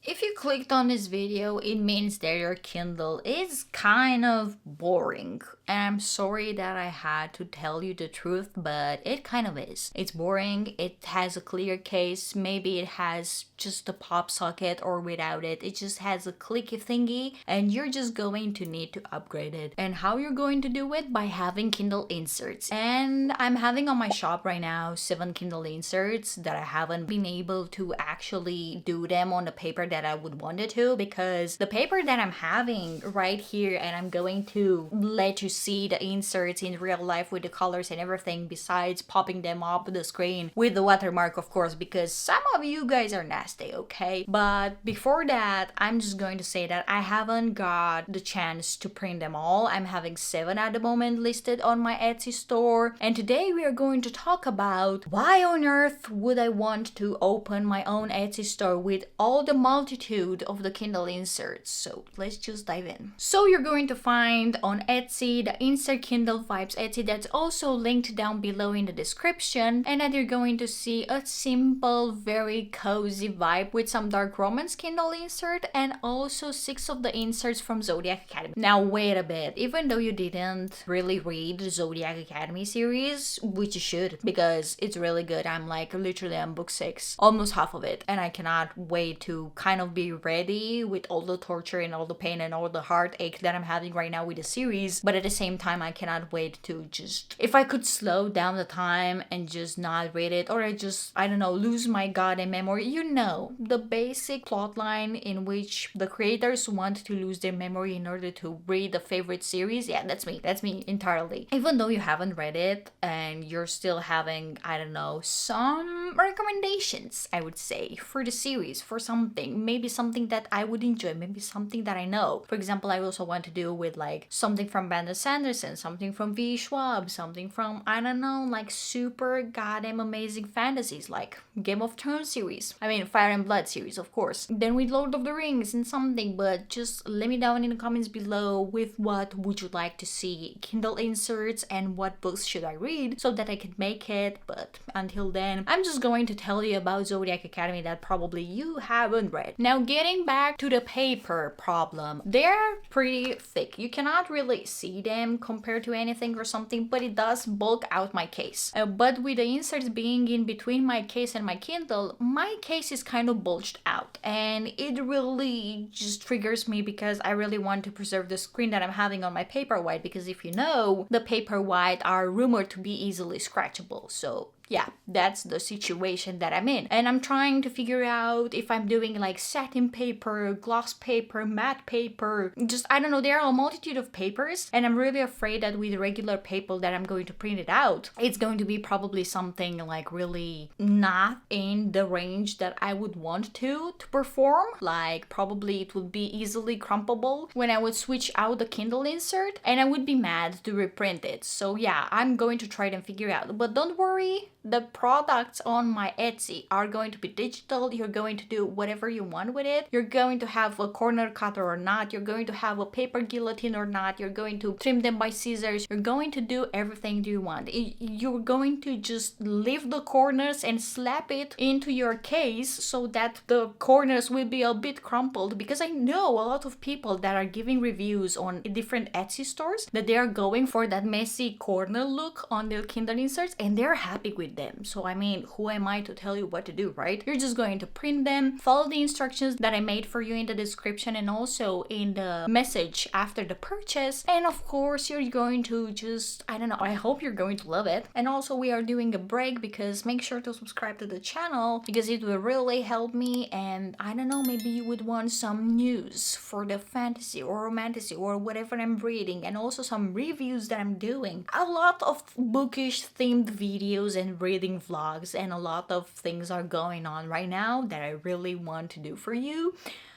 If you clicked on this video, it means that your Kindle is kind of boring. And I'm sorry that I had to tell you the truth, but it kind of is. It's boring, it has a clear case, maybe it has just a pop socket or without it. It just has a clicky thingy and you're just going to need to upgrade it. And how you're going to do it? By having Kindle inserts. And I'm having on my shop right now 7 Kindle inserts that I haven't been able to actually do them on the paper that I would want it to, because the paper that I'm having right here, and I'm going to let you see the inserts in real life with the colors and everything besides popping them up the screen with the watermark, of course, because some of you guys are nasty, okay? But before that, I'm just going to say that I haven't got the chance to print them all. I'm having 7 at the moment listed on my Etsy store, and today we are going to talk about why on earth would I want to open my own Etsy store with all the multitude of the Kindle inserts. So let's just dive in. So you're going to find on Etsy the Insert Kindle Vibes Etsy, that's also linked down below in the description, and that you're going to see a simple, very cozy vibe with some dark romance Kindle insert and also 6 of the inserts from Zodiac Academy. Now wait a bit, even though you didn't really read the Zodiac Academy series, which you should because it's really good. I'm like literally on book 6, almost half of it, and I cannot wait to kind of be ready with all the torture and all the pain and all the heartache that I'm having right now with the series. But at the same time, I cannot wait to just, if I could slow down the time and just not read it, or I don't know, lose my goddamn memory. You know, the basic plotline in which the creators want to lose their memory in order to read the favorite series. Yeah, that's me entirely. Even though you haven't read it and you're still having, I don't know, some recommendations, I would say, for the series, for something, maybe something that I would enjoy, maybe something that I know. For example, I also want to do with like something from Brandon Sanderson, something from V. Schwab, something from, I don't know, like super goddamn amazing fantasies like Game of Thrones series. I mean, Fire and Blood series, of course. Then with Lord of the Rings and something, but just let me down in the comments below with what would you like to see Kindle inserts and what books should I read so that I can make it. But until then, I'm just going to tell you about Zodiac Academy that probably you haven't read. Now, getting back to the paper problem, they're pretty thick. You cannot really see them compared to anything or something, but it does bulk out my case. But with the inserts being in between my case and my Kindle, my case is kind of bulged out, and it really just triggers me because I really want to preserve the screen that I'm having on my Paperwhite, because if you know, the Paperwhite are rumored to be easily scratchable. So yeah, that's the situation that I'm in. And I'm trying to figure out if I'm doing like satin paper, gloss paper, matte paper, just, I don't know, there are a multitude of papers. And I'm really afraid that with regular paper that I'm going to print it out, it's going to be probably something like really not in the range that I would want to perform. Like probably it would be easily crumpable when I would switch out the Kindle insert, and I would be mad to reprint it. So yeah, I'm going to try and figure out. But don't worry, the products on my Etsy are going to be digital. You're going to do whatever you want with it. You're going to have a corner cutter or not. You're going to have a paper guillotine or not. You're going to trim them by scissors. You're going to do everything you want. You're going to just leave the corners and slap it into your case so that the corners will be a bit crumpled, because I know a lot of people that are giving reviews on different Etsy stores that they are going for that messy corner look on their Kindle inserts, and they're happy with them. So I mean, who am I to tell you what to do, right? You're just going to print them, follow the instructions that I made for you in the description and also in the message after the purchase, and of course you're going to just, I don't know, I hope you're going to love it. And also we are doing a break, because make sure to subscribe to the channel because it will really help me. And I don't know, maybe you would want some news for the fantasy or romantasy or whatever I'm reading, and also some reviews that I'm doing. A lot of bookish themed videos and reading vlogs, and a lot of things are going on right now that I really want to do for you.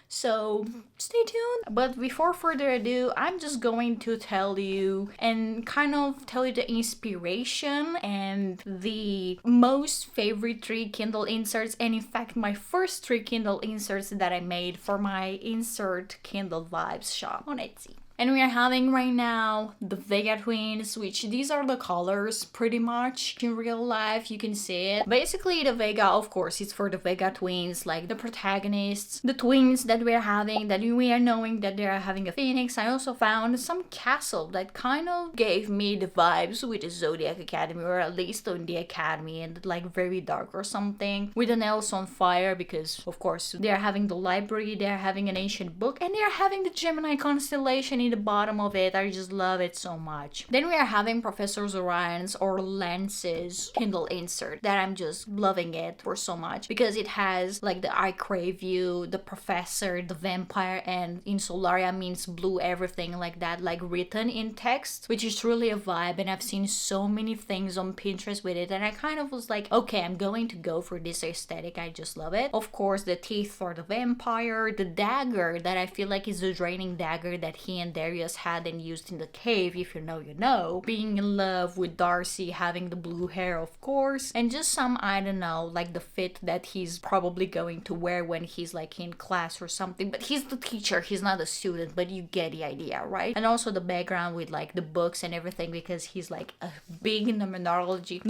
So stay tuned. But before further ado, I'm just going to tell you and kind of tell you the inspiration and the most favorite 3 Kindle inserts, and in fact my first 3 Kindle inserts that I made for my Insert Kindle Vibes shop on Etsy. And we are having right now the Vega twins, which these are the colors pretty much. In real life, you can see it. Basically, the Vega, of course, it's for the Vega twins, like the protagonists, the twins that we are having, that we are knowing that they are having a phoenix. I also found some castle that kind of gave me the vibes with the Zodiac Academy, or at least on the Academy, and like very dark or something, with an else on fire, because of course they are having the library, they are having an ancient book, and they are having the Gemini constellation in the bottom of it. I just love it so much. Then we are having Professor Orion's or Lance's Kindle insert that I'm just loving it for so much, because it has like the I crave you, the professor, the vampire, and in Solaria means blue, everything like that, like written in text, which is really a vibe. And I've seen so many things on Pinterest with it, and I kind of was like, okay, I'm going to go for this aesthetic. I just love it. Of course, the teeth for the vampire, the dagger that I feel like is the draining dagger that he and Darius had and used in the cave, if you know, you know. Being in love with Darcy, having the blue hair, of course, and just some, I don't know, like the fit that he's probably going to wear when he's like in class or something. But he's the teacher, he's not a student, but you get the idea, right? And also the background with like the books and everything, because he's like a big numenology.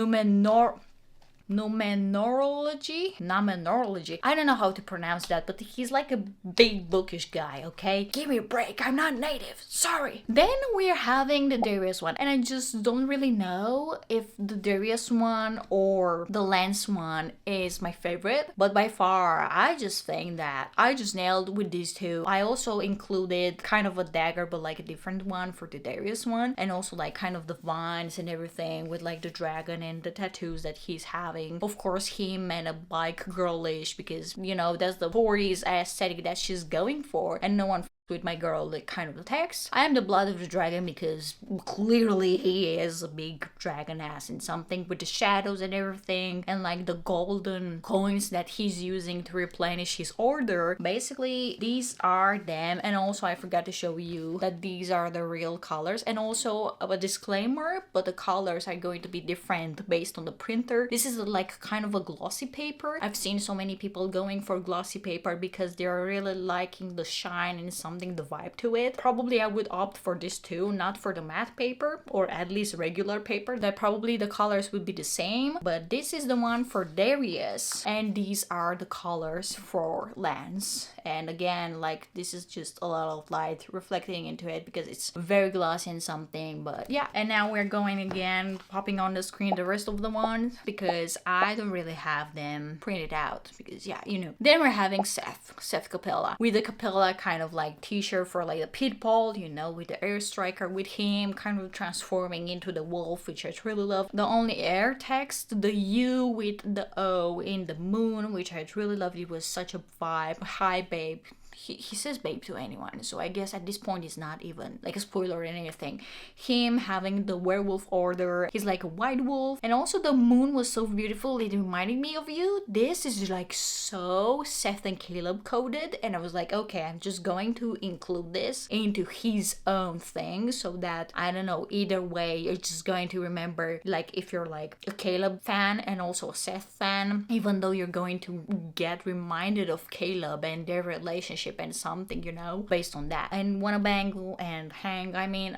I don't know how to pronounce that, but he's like a big bookish guy, okay? Give me a break, I'm not native, sorry. Then we're having the Darius one, and I just don't really know if the Darius one or the Lance one is my favorite, but by far, I just think that I just nailed with these two. I also included kind of a dagger, but like a different one for the Darius one, and also like kind of the vines and everything with like the dragon and the tattoos that he's having. Of course, him and a bike girlish, because you know that's the 40s aesthetic that she's going for, and no one with my girl like kind of the text. I am the blood of the dragon, because clearly he is a big dragon ass in something, with the shadows and everything, and like the golden coins that he's using to replenish his order. Basically, these are them. And also I forgot to show you that these are the real colors, and also a disclaimer, but the colors are going to be different based on the printer. This is like kind of a glossy paper. I've seen so many people going for glossy paper because they're really liking the shine and something, the vibe to it. Probably I would opt for this too, not for the matte paper, or at least regular paper, that probably the colors would be the same. But this is the one for Darius, and these are the colors for Lance. And again, like this is just a lot of light reflecting into it, because it's very glossy and something. But yeah, and now we're going again, popping on the screen the rest of the ones, because I don't really have them printed out, because yeah, you know. Then we're having Seth Capella, with the Capella kind of like t-shirt for like the pitbull, you know, with the air striker, with him kind of transforming into the wolf, which I really love. The only air text, the U with the O in the moon, which I really loved. It was such a vibe. Hi babe. He says babe to anyone, so I guess at this point it's not even like a spoiler or anything. Him having the werewolf order, he's like a white wolf, and also the moon was so beautiful, it reminded me of you. This is like so Seth and Caleb coded, and I was like, okay, I'm just going to include this into his own thing, so that I don't know, either way you're just going to remember, like if you're like a Caleb fan and also a Seth fan, even though you're going to get reminded of Caleb and their relationship and something, you know, based on that. And Wanna Bang and Hang, I mean,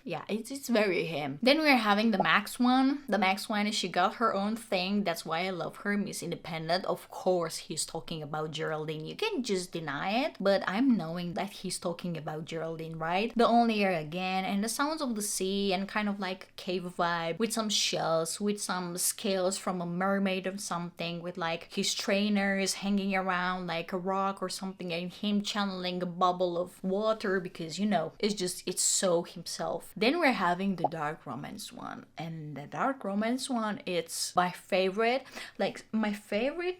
yeah, it's very him. Then we're having the Max one. The Max one, she got her own thing. That's why I love her. Miss Independent. Of course, he's talking about Geraldine. You can't just deny it. But I'm knowing that he's talking about Geraldine, right? The Only Air again, and the sounds of the sea, and kind of like cave vibe, with some shells, with some scales from a mermaid or something, with like his trainers hanging around like a rock or something, and him channeling a bubble of water, because you know, it's so himself. Then we're having the dark romance one, and the dark romance one, it's my favorite. Like my favorite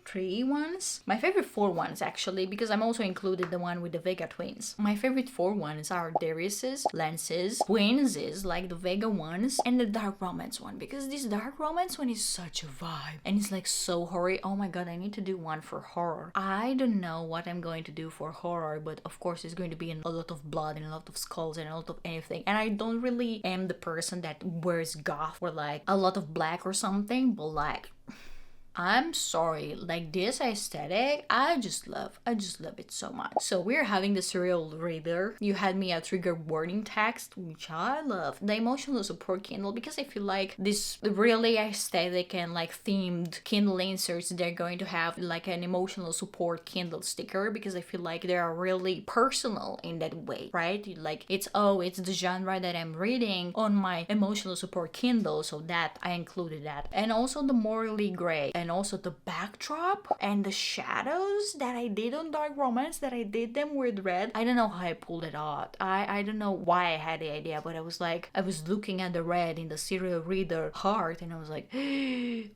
my favorite 4 ones actually, because I'm also included the one with the Vega twins. My favorite 4 ones are Darius's, Lance's, Twins' like the Vega ones, and the dark romance one, because this dark romance one is such a vibe, and it's like so horror. Oh my god, I need to do one for horror. I don't know what I'm going to do for horror, but of course it's going to be a lot of blood and a lot of skulls and a lot of anything, and I don't really am the person that wears goth or like a lot of black or something, but like I'm sorry, like this aesthetic, I just love it so much. So we're having the serial reader. You had me a trigger warning text, which I love. The emotional support Kindle, because I feel like this really aesthetic and like themed Kindle inserts, they're going to have like an emotional support Kindle sticker, because I feel like they are really personal in that way, right? Like it's the genre that I'm reading on my emotional support Kindle, so that I included that. And also the morally gray, and also the backdrop and the shadows that I did on dark romance, that I did them with red. I don't know how I pulled it out. I don't know why I had the idea, but I was looking at the red in the serial reader heart, and I was like,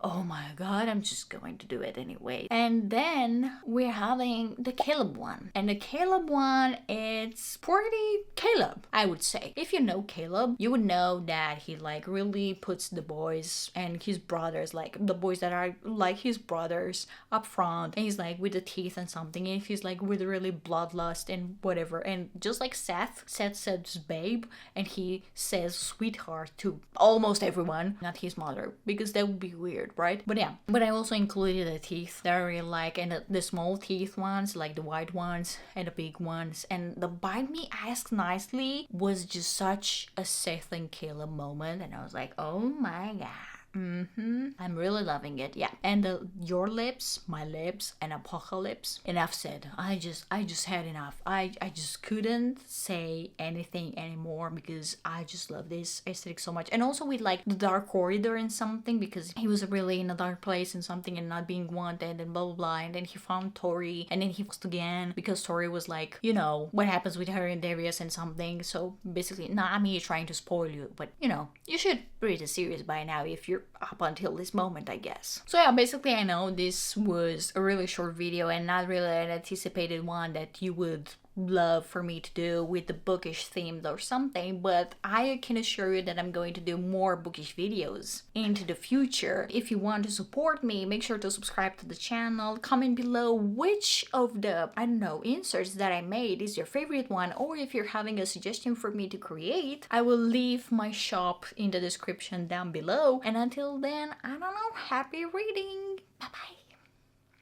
oh my god, I'm just going to do it anyway. And then we're having the Caleb one, and the Caleb one, it's pretty Caleb, I would say. If you know Caleb, you would know that he like really puts the boys and his brothers, like the boys that are like his brothers, up front, and he's like with the teeth and something, and he's like with really bloodlust and whatever. And just like Seth says babe, and he says sweetheart to almost everyone, not his mother, because that would be weird, right? But yeah, but I also included the teeth that I really like, and the small teeth ones, like the white ones and the big ones. And the bite me ask nicely was just such a Seth and Caleb moment, and I was like, oh my god. I'm really loving it, yeah. And your lips, my lips, and apocalypse. Enough said. I just had enough. I just couldn't say anything anymore, because I just love this aesthetic so much. And also with like the dark corridor and something, because he was really in a dark place and something and not being wanted and blah blah blah. And then he found Tori, and then he lost again because Tori was like, you know, what happens with her and Darius and something. So basically, not I'm here trying to spoil you, but you know, you should read the series by now if you're up until this moment, I guess. So yeah, basically I know this was a really short video and not really an anticipated one that you would love for me to do with the bookish themed or something, but I can assure you that I'm going to do more bookish videos into the future. If you want to support me, make sure to subscribe to the channel, comment below which of the, I don't know, inserts that I made is your favorite one, or if you're having a suggestion for me to create, I will leave my shop in the description down below. And until then, I don't know, happy reading! Bye bye!